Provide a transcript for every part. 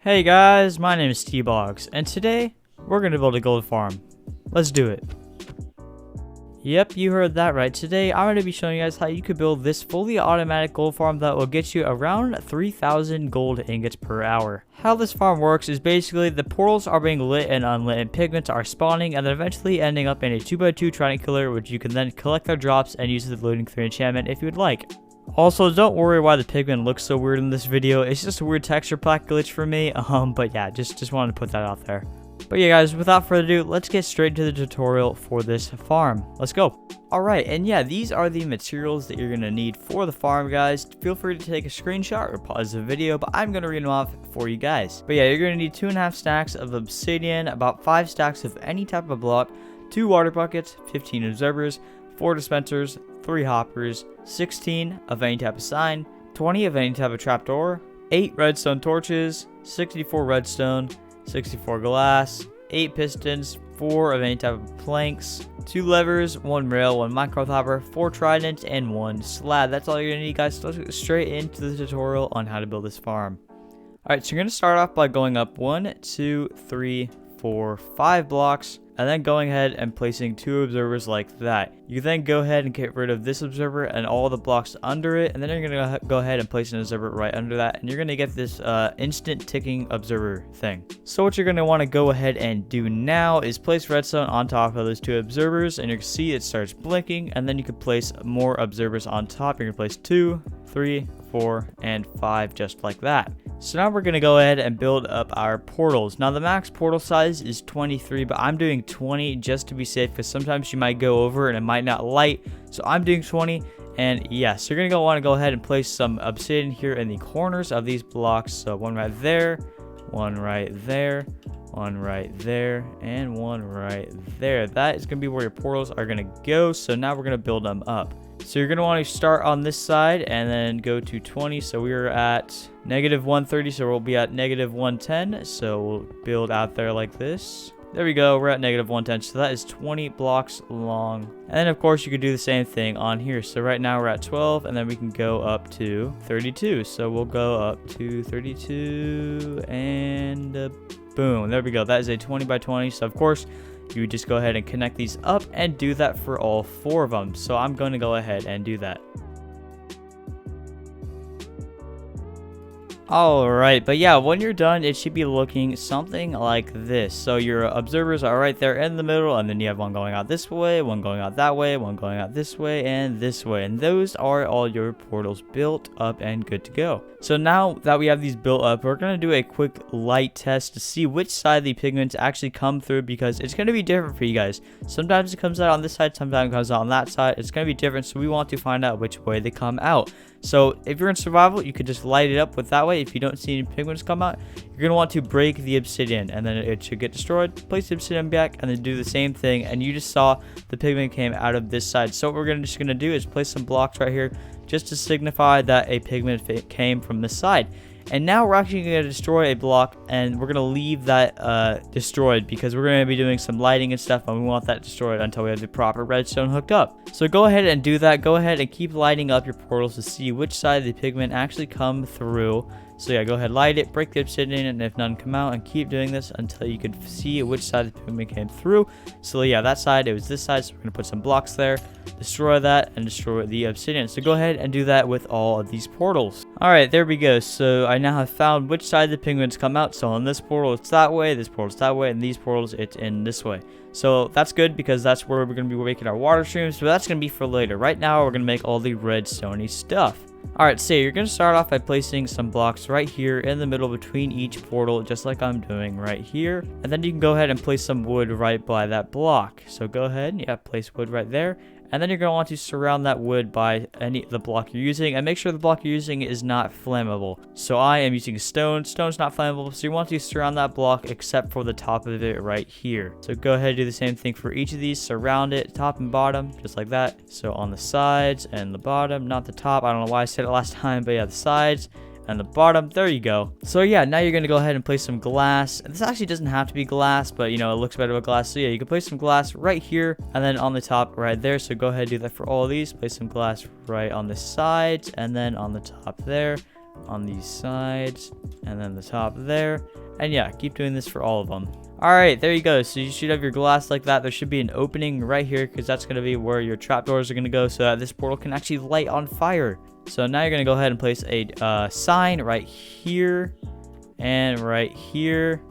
Hey guys, my name is T-Box, and today we're going to build a gold farm. Let's do it. Yep, you heard that right. Today I'm going to be showing you guys how you could build this fully automatic gold farm that will get you around 3,000 gold ingots per hour. How this farm works is basically the portals are being lit and unlit and pigments are spawning and then eventually ending up in a 2x2 trident killer, which you can then collect their drops and use the looting 3 enchantment if you would like. Also, don't worry why the pigment looks so weird in this video. It's just a weird texture pack glitch for me. But yeah, just wanted to put that out there. But yeah, guys, without further ado, let's get straight to the tutorial for this farm. Let's go. Alright, and yeah, these are the materials that you're going to need for the farm, guys. Feel free to take a screenshot or pause the video, but I'm going to read them off for you guys. But yeah, you're going to need 2.5 stacks of obsidian, about 5 stacks of any type of block, 2 water buckets, 15 observers, 4 dispensers, 3 hoppers, 16 of any type of sign, 20 of any type of trapdoor, 8 redstone torches, 64 redstone, 64 glass, 8 pistons, 4 of any type of planks, 2 levers, 1 rail, 1 micro hopper, 4 tridents, and 1 slab. That's all you're going to need, guys. So let's get straight into the tutorial on how to build this farm. Alright, so you're going to start off by going up 1, 2, 3, 4, 5 blocks, and then going ahead and placing 2 observers like that. You then go ahead and get rid of this observer and all the blocks under it, and then you're going to go ahead and place an observer right under that, and you're going to get this instant ticking observer thing. So what you're going to want to go ahead and do now is place redstone on top of those 2 observers, and you can see it starts blinking, and then you can place more observers on top. You're going to place 2, 3, 4, and 5 just like that. So now we're going to go ahead and build up our portals. Now the max portal size is 23, but I'm doing 20 just to be safe because sometimes you might go over and it might not light. So I'm doing 20, and yes, so you're going to want to go ahead and place some obsidian here in the corners of these blocks. So one right there, one right there, one right there, and one right there. That is going to be where your portals are going to go. So now we're going to build them up. So you're going to want to start on this side and then go to 20. So we're at negative 130. So we'll be at negative 110. So we'll build out there like this. There we go. We're at negative 110. So that is 20 blocks long. And then, of course, you could do the same thing on here. So right now we're at 12 and then we can go up to 32. So we'll go up to 32 and boom. There we go. That is a 20 by 20. So, of course, you would just go ahead and connect these up and do that for all 4 of them. So I'm going to go ahead and do that. Alright, but yeah, when you're done, it should be looking something like this. So your observers are right there in the middle, and then you have one going out this way, one going out that way, one going out this way, and this way. And those are all your portals built up and good to go. So now that we have these built up, we're going to do a quick light test to see which side the pigments actually come through, because it's going to be different for you guys. Sometimes it comes out on this side, sometimes it comes out on that side. It's going to be different, so we want to find out which way they come out. So if you're in survival, you could just light it up with that way. If you don't see any pigments come out, you're going to want to break the obsidian and then it should get destroyed. Place the obsidian back and then do the same thing. And you just saw the pigment came out of this side. So what we're just going to do is place some blocks right here just to signify that a pigment came from this side. And now we're actually going to destroy a block, and we're going to leave that destroyed because we're going to be doing some lighting and stuff, and we want that destroyed until we have the proper redstone hooked up. So go ahead and do that. Go ahead and keep lighting up your portals to see which side the pigment actually come through. So yeah, go ahead, light it, break the obsidian, and if none come out, and keep doing this until you can see which side the pigment came through. So yeah, that side, it was this side, so we're going to put some blocks there, destroy that, and destroy the obsidian. So go ahead and do that with all of these portals. Alright, there we go. So I now have found which side the pigments come out. So on this portal, it's that way, this portal is that way, and these portals, it's in this way. So that's good because that's where we're going to be making our water streams, but that's going to be for later. Right now, we're going to make all the redstone-y stuff. Alright, so you're going to start off by placing some blocks right here in the middle between each portal, just like I'm doing right here. And then you can go ahead and place some wood right by that block. So go ahead, yeah, place wood right there. And then you're going to want to surround that wood by the block you're using, and make sure the block you're using is not flammable. So I am using stone. Stone's not flammable, so you want to surround that block except for the top of it right here. So go ahead and do the same thing for each of these. Surround it top and bottom, just like that. So on the sides and the bottom, not the top. I don't know why I said it last time, but yeah, the sides and the bottom. There you go. So yeah, now you're going to go ahead and place some glass. This actually doesn't have to be glass, but you know, it looks better with glass. So yeah, you can place some glass right here and then on the top right there. So go ahead and do that for all of these. Place some glass right on the sides and then on the top there. on these sides, and then the top there. And yeah, keep doing this for all of them. Alright, there you go. So you should have your glass like that. There should be an opening right here because that's going to be where your trapdoors are going to go so that this portal can actually light on fire. So now you're going to go ahead and place a sign right here and right here.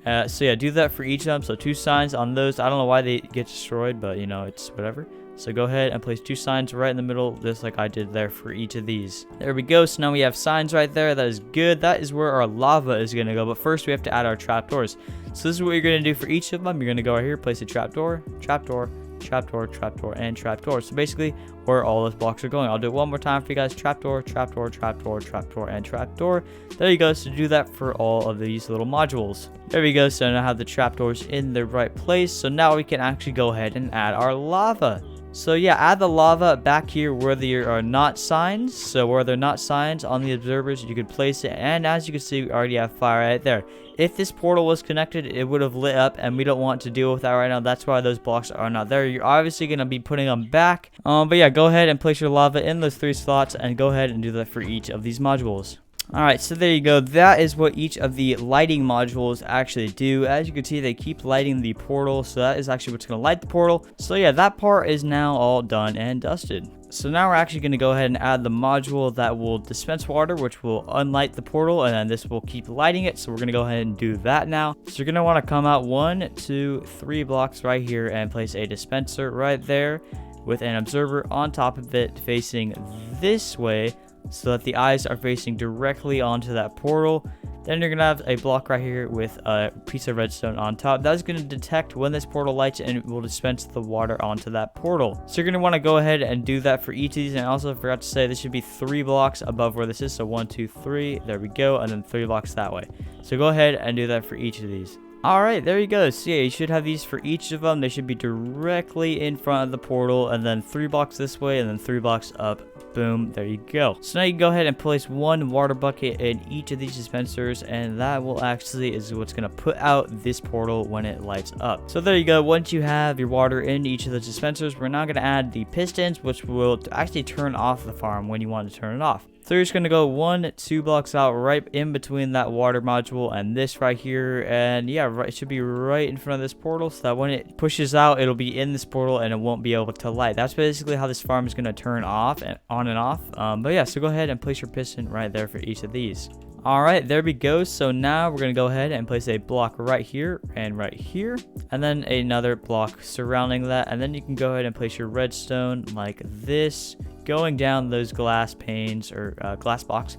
So yeah, do that for each of them. So 2 signs on those. I don't know why they get destroyed, but you know, it's whatever. So go ahead and place 2 signs right in the middle, just like I did there for each of these. There we go. So now we have signs right there. That is good. That is where our lava is going to go. But first we have to add our trapdoors. So this is what you're going to do for each of them. You're going to go right here, place a trapdoor, trapdoor, trapdoor, trapdoor, and trapdoor. So basically where all those blocks are going. I'll do it one more time for you guys. Trapdoor, trapdoor, trapdoor, trapdoor, and trapdoor. There you go. So do that for all of these little modules. There we go. So now I have the trapdoors in the right place. So now we can actually go ahead and add our lava. So yeah, add the lava back here where there are not signs. So where they're not signs on the observers, you could place it. And as you can see, we already have fire right there. If this portal was connected, it would have lit up, and we don't want to deal with that right now. That's why those blocks are not there. You're obviously going to be putting them back. But yeah, go ahead and place your lava in those 3 slots, and go ahead and do that for each of these modules. Alright, so there you go. That is what each of the lighting modules actually do. As you can see, they keep lighting the portal, so that is actually what's going to light the portal. So yeah, that part is now all done and dusted. So now we're actually going to go ahead and add the module that will dispense water, which will unlight the portal, and then this will keep lighting it. So we're going to go ahead and do that now. So you're going to want to come out 1, 2, 3 blocks right here and place a dispenser right there with an observer on top of it facing this way, so that the eyes are facing directly onto that portal. Then you're going to have a block right here with a piece of redstone on top. That's going to detect when this portal lights, and it will dispense the water onto that portal. So you're going to want to go ahead and do that for each of these. And I also forgot to say this should be 3 blocks above where this is. So 1, 2, 3. There we go. And then 3 blocks that way. So go ahead and do that for each of these. Alright, there you go. So yeah, you should have these for each of them. They should be directly in front of the portal, and then 3 blocks this way, and then 3 blocks up. Boom, there you go. So now you can go ahead and place 1 water bucket in each of these dispensers, and that will actually is what's going to put out this portal when it lights up. So there you go. Once you have your water in each of the dispensers, we're now going to add the pistons, which will actually turn off the farm when you want to turn it off. So you're just going to go 1, 2 blocks out right in between that water module and this right here. And yeah, it should be right in front of this portal, so that when it pushes out, it'll be in this portal and it won't be able to light. That's basically how this farm is going to turn off and on and off. But yeah, so go ahead and place your piston right there for each of these. Alright, there we go. So now we're going to go ahead and place a block right here, and then another block surrounding that. And then you can go ahead and place your redstone like this, going down those glass panes or glass blocks,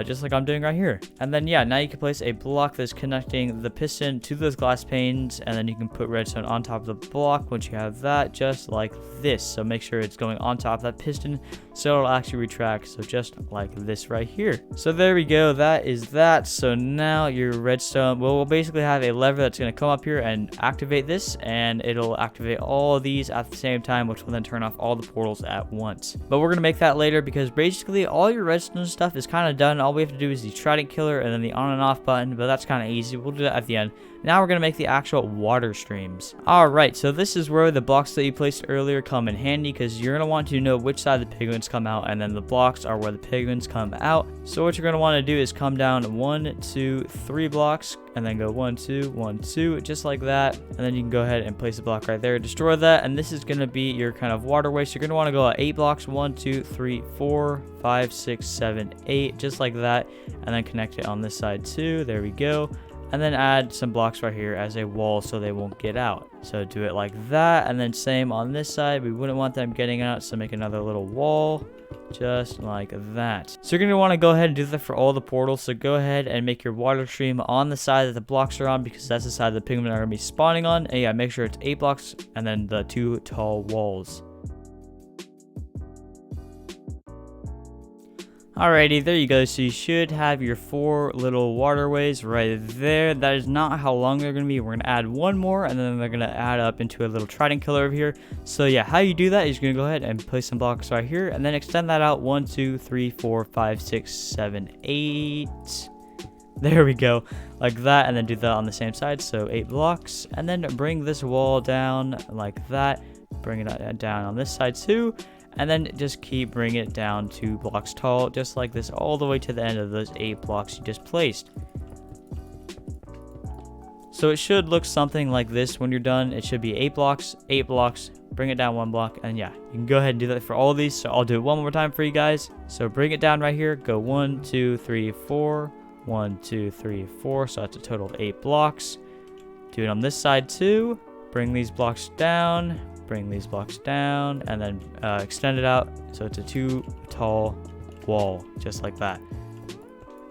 just like I'm doing right here. And then yeah, now you can place a block that's connecting the piston to those glass panes, and then you can put redstone on top of the block once you have that, just like this. So make sure it's going on top of that piston so it'll actually retract, so just like this right here. So there we go, that is that. So now your redstone, well, we'll basically have a lever that's going to come up here and activate this, and it'll activate all of these at the same time, which will then turn off all the portals at once. But we're going to make that later, because basically all your redstone stuff is kind of done. All we have to do is the trident killer and then the on and off button, but that's kind of easy. We'll do that at the end. Now we're going to make the actual water streams. Alright, so this is where the blocks that you placed earlier come in handy, because you're going to want to know which side the pigments come out, and then the blocks are where the pigments come out. So what you're going to want to do is come down 1, 2, 3 blocks, and then go 1, 2, 1, 2, just like that. And then you can go ahead and place a block right there, destroy that, and this is going to be your kind of waterway. So you're going to want to go at 8 blocks, 1, 2, 3, 4, 5, 6, 7, 8, just like that, and then connect it on this side too. There we go. And then add some blocks right here as a wall so they won't get out. So do it like that, and then same on this side. We wouldn't want them getting out, so make another little wall just like that. So you're going to want to go ahead and do that for all the portals. So go ahead and make your water stream on the side that the blocks are on, because that's the side the pigment are going to be spawning on. And yeah, make sure it's 8 blocks and then the 2 tall walls. Alrighty, there you go. So you should have your 4 little waterways right there. That is not how long they're going to be. We're going to add 1 more, and then they're going to add up into a little trident killer over here. So yeah, how you do that is you're going to go ahead and place some blocks right here, and then extend that out 1, 2, 3, 4, 5, 6, 7, 8. There we go, like that, and then do that on the same side. So 8 blocks, and then bring this wall down like that. Bring it down on this side too. and then just keep bringing it down 2 blocks tall, just like this, all the way to the end of those 8 blocks you just placed. So it should look something like this when you're done. It should be 8 blocks, 8 blocks, bring it down 1 block, and yeah, you can go ahead and do that for all of these. So I'll do it one more time for you guys. So bring it down right here, go 1, 2, 3, 4, 1, 2, 3, 4, so that's a total of 8 blocks. Do it on this side too. Bring these blocks down, bring these blocks down, and then extend it out so it's a 2 tall wall, just like that.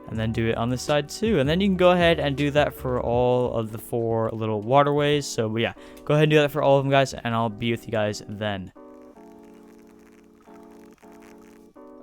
And then do it on this side too. And then you can go ahead and do that for all of the 4 little waterways. So yeah, go ahead and do that for all of them, guys, and I'll be with you guys then.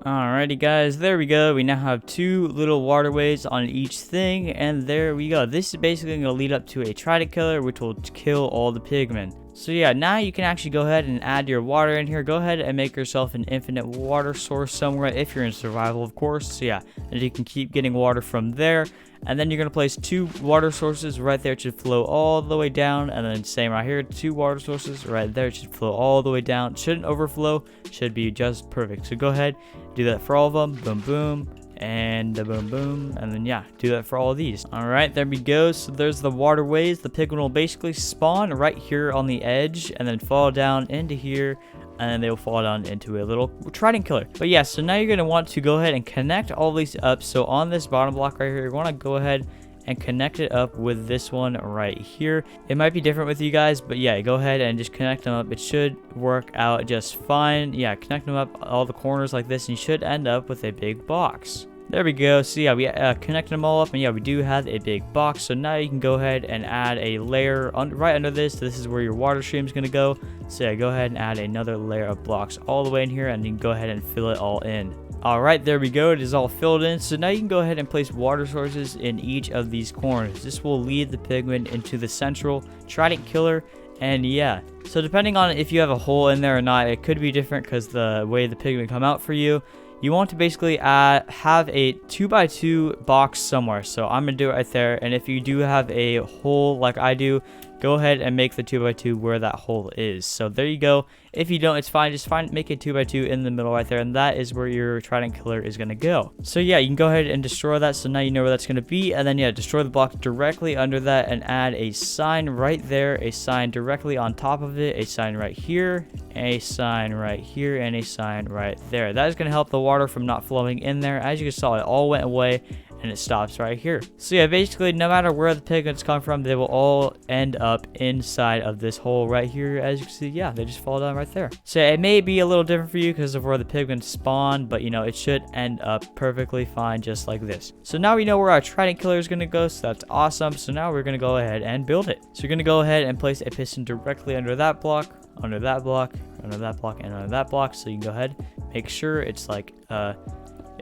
Alrighty guys, there we go. We now have 2 little waterways on each thing, and there we go. This is basically going to lead up to a trident killer, which will kill all the pigmen. So yeah, now you can actually go ahead and add your water in here. Go ahead and make yourself an infinite water source somewhere, if you're in survival, of course. So yeah, and you can keep getting water from there. And then you're going to place 2 water sources right there. It should flow all the way down. And then same right here, 2 water sources right there. It should flow all the way down. Shouldn't overflow. Should be just perfect. So go ahead, do that for all of them. Boom, boom. And boom, boom. And then yeah, do that for all of these. All right, there we go. So there's the waterways. The pigmen will basically spawn right here on the edge and then fall down into here. And then they'll fall down into a little trident killer. But yeah, so now you're going to want to go ahead and connect all these up. So on this bottom block right here, you want to go ahead and connect it up with this one right here. It might be different with you guys, but yeah, go ahead and just connect them up. It should work out just fine. Yeah, connect them up all the corners like this, and you should end up with a big box. There we go. So yeah, we connected them all up, and yeah, we do have a big box. So now you can go ahead and add a layer right under this. This is where your water stream is going to go. So yeah, go ahead and add another layer of blocks all the way in here, and you can go ahead and fill it all in. Alright, there we go. It is all filled in. So now you can go ahead and place water sources in each of these corners. This will lead the pigmen into the central trident killer. And yeah, so depending on if you have a hole in there or not, it could be different because the way the pigmen come out for you. You want to basically have a 2x2 box somewhere. So I'm going to do it right there. And if you do have a hole like I do, go ahead and make the 2x2 where that hole is. So there you go. If you don't, it's fine. Just make a 2x2 in the middle right there. And that is where your trident killer is going to go. So yeah, you can go ahead and destroy that. So now you know where that's going to be. And then yeah, destroy the block directly under that and add a sign right there. A sign directly on top of it. A sign right here. A sign right here. And a sign right there. That is going to help the water from not flowing in there. As you saw, it all went away. And it stops right here. So yeah, basically no matter where the pigments come from, they will all end up inside of this hole right here. As you can see, yeah, they just fall down right there. So it may be a little different for you because of where the pigments spawn, but you know, it should end up perfectly fine just like this. So now we know where our trident killer is going to go, so that's awesome. So now we're going to go ahead and build it. So you're going to go ahead and place a piston directly under that block, under that block, under that block, and under that block. So you can go ahead, make sure it's like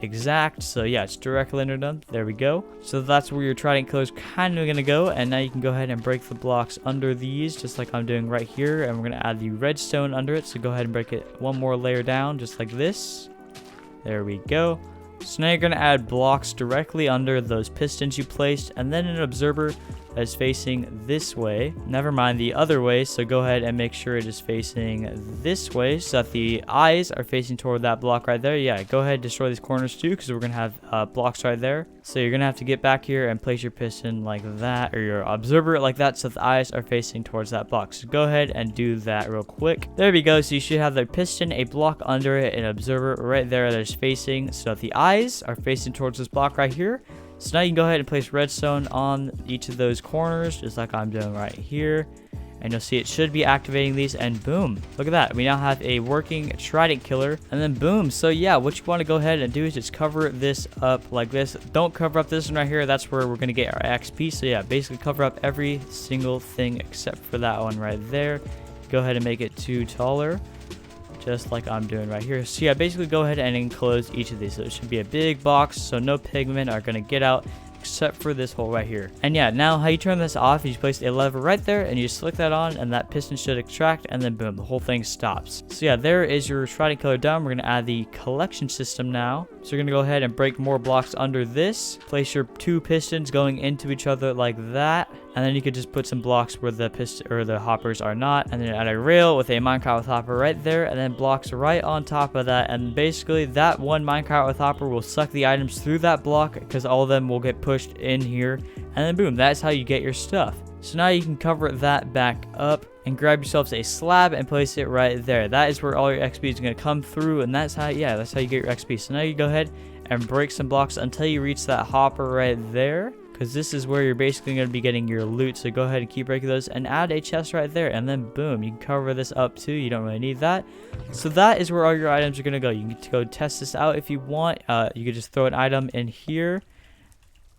exact. So yeah, it's directly under them. There we go. So that's where your trident killer is kind of going to go. And now you can go ahead and break the blocks under these, just like I'm doing right here. And we're going to add the redstone under it. So go ahead and break it one more layer down, just like this. There we go. So now you're going to add blocks directly under those pistons you placed, and then an observer that is facing this way. Never mind, the other way. So go ahead and make sure it is facing this way so that the eyes are facing toward that block right there. Yeah, go ahead and destroy these corners too, because we're going to have blocks right there. So you're going to have to get back here and place your piston like that, or your observer like that, so the eyes are facing towards that block. So go ahead and do that real quick. There we go. So you should have the piston, a block under it, an observer right there that is facing, so that the eyes are facing towards this block right here. So now you can go ahead and place redstone on each of those corners, just like I'm doing right here. And you'll see it should be activating these, and boom, look at that. We now have a working trident killer, and then boom. So yeah, what you want to go ahead and do is just cover this up like this. Don't cover up this one right here. That's where we're going to get our XP. So yeah, basically cover up every single thing except for that one right there. Go ahead and make it 2 taller, just like I'm doing right here. So yeah, basically go ahead and enclose each of these. So it should be a big box, so no pigmen are going to get out except for this hole right here. And yeah, now how you turn this off, you place a lever right there and you just flick that on, and that piston should extract, and then boom, the whole thing stops. So yeah, there is your trident killer done. We're going to add the collection system now. So you're going to go ahead and break more blocks under this. Place your 2 pistons going into each other like that. And then you could just put some blocks where the piston or the hoppers are not, and then add a rail with a minecart with hopper right there, and then blocks right on top of that. And basically that one minecart with hopper will suck the items through that block because all of them will get pushed in here, and then boom, that's how you get your stuff. So now you can cover that back up and grab yourselves a slab and place it right there. That is where all your XP is going to come through, and that's how you get your XP. So now you go ahead and break some blocks until you reach that hopper right there, because this is where you're basically going to be getting your loot. So go ahead and keep breaking those and add a chest right there, and then boom, you can cover this up too. You don't really need that. So that is where all your items are going to go. You can go test this out if you want. You could just throw an item in here,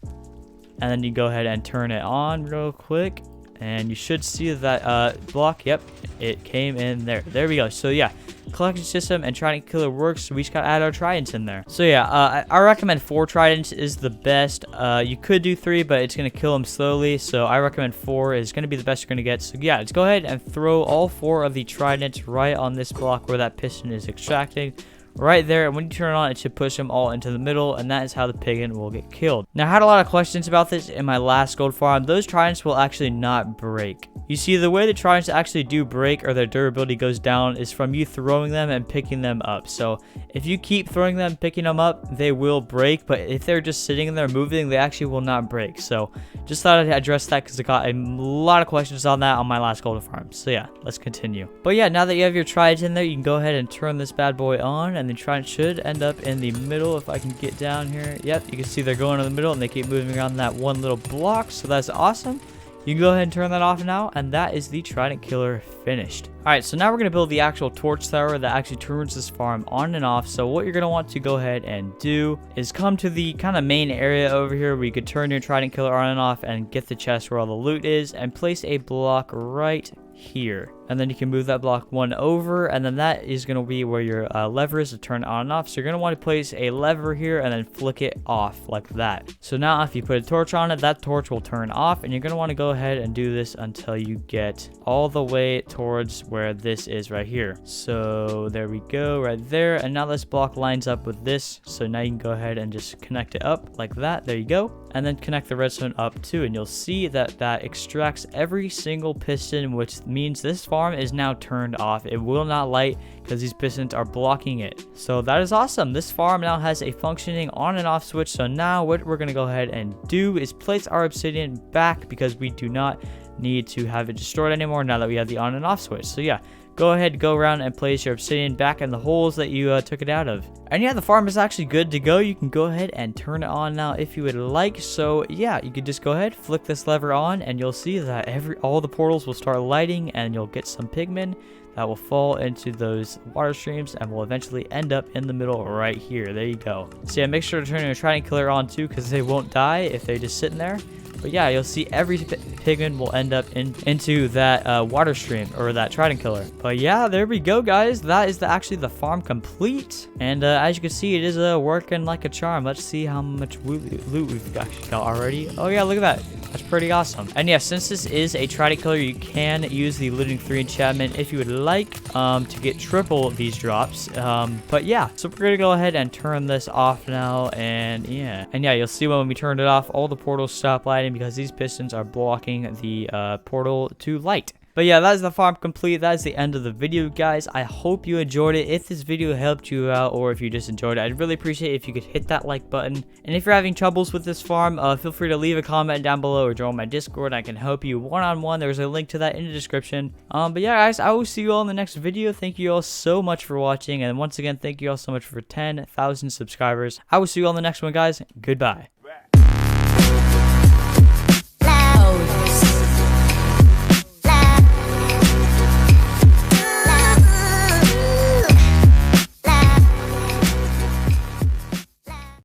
and then you go ahead and turn it on real quick, and you should see that block. Yep, it came in there. There we go. So yeah, collection system and trident killer works. So we just gotta add our tridents in there. So yeah, I recommend 4 tridents is the best. You could do 3, but it's gonna kill them slowly, so I recommend 4 is gonna be the best you're gonna get. So yeah, let's go ahead and throw all 4 of the tridents right on this block where that piston is extracting. Right there, and when you turn it on, it should push them all into the middle, and that is how the pigman will get killed. Now, I had a lot of questions about this in my last gold farm. Those tridents will actually not break. You see, the way the tridents actually do break, or their durability goes down, is from you throwing them and picking them up. So if you keep throwing them, picking them up, they will break, but if they're just sitting in there moving, they actually will not break. So just thought I'd address that because I got a lot of questions on that on my last gold farm. So yeah, let's continue. But yeah, now that you have your tridents in there, you can go ahead and turn this bad boy on, and the trident should end up in the middle. If I can get down here, yep, you can see they're going in the middle, and they keep moving around that one little block, so that's awesome. You can go ahead and turn that off now, and that is the trident killer finished. Alright, so now we're going to build the actual torch tower that actually turns this farm on and off. So what you're going to want to go ahead and do is come to the kind of main area over here where you could turn your trident killer on and off and get the chest where all the loot is, and place a block right here. And then you can move that block 1 over, and then that is going to be where your lever is to turn it on and off. So you're going to want to place a lever here and then flick it off like that. So now if you put a torch on it, that torch will turn off, and you're going to want to go ahead and do this until you get all the way towards where this is right here. So there we go, right there. And now this block lines up with this, so now you can go ahead and just connect it up like that. There you go. And then connect the redstone up too, and you'll see that that extracts every single piston, which means this farm is now turned off. It will not light because these pistons are blocking it. So that is awesome. This farm now has a functioning on and off switch. So now what we're going to go ahead and do is place our obsidian back, because we do not need to have it destroyed anymore now that we have the on and off switch. So yeah, go ahead, go around and place your obsidian back in the holes that you took it out of. And yeah, the farm is actually good to go. You can go ahead and turn it on now if you would like. So yeah, you could just go ahead, flick this lever on, and you'll see that all the portals will start lighting, and you'll get some pigmen that will fall into those water streams and will eventually end up in the middle right here. There you go. So yeah, make sure to turn your trident killer on too, because they won't die if they're just sitting there. But yeah, you'll see every pigman will end up into that water stream, or that trident killer. But yeah, there we go, guys. That is actually the farm complete. And as you can see, it is working like a charm. Let's see how much loot we've actually got already. Oh yeah, look at that. That's pretty awesome. And yeah, since this is a trident killer, you can use the looting 3 enchantment if you would like to get triple these drops. But yeah, so we're gonna go ahead and turn this off now. And yeah, you'll see when we turn it off, all the portals stop lighting because these pistons are blocking the portal to light. But yeah, that is the farm complete. That is the end of the video, guys. I hope you enjoyed it. If this video helped you out, or if you just enjoyed it, I'd really appreciate it if you could hit that like button. And if you're having troubles with this farm, feel free to leave a comment down below or join my Discord. I can help you one-on-one. There's a link to that in the description. But yeah, guys, I will see you all in the next video. Thank you all so much for watching. And once again, thank you all so much for 10,000 subscribers. I will see you all in the next one, guys. Goodbye.